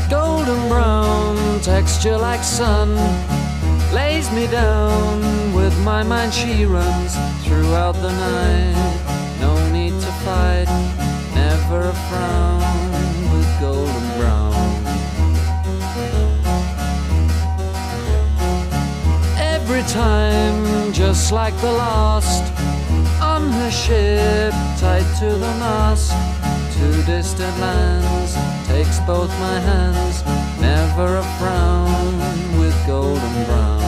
Golden brown texture like sun lays me down. With my mind she runs throughout the night. No need to fight, never a frown with golden brown. Every time, just like the last, on her ship, tied to the mast, to distant lands, takes both my hands, never a frown with golden brown.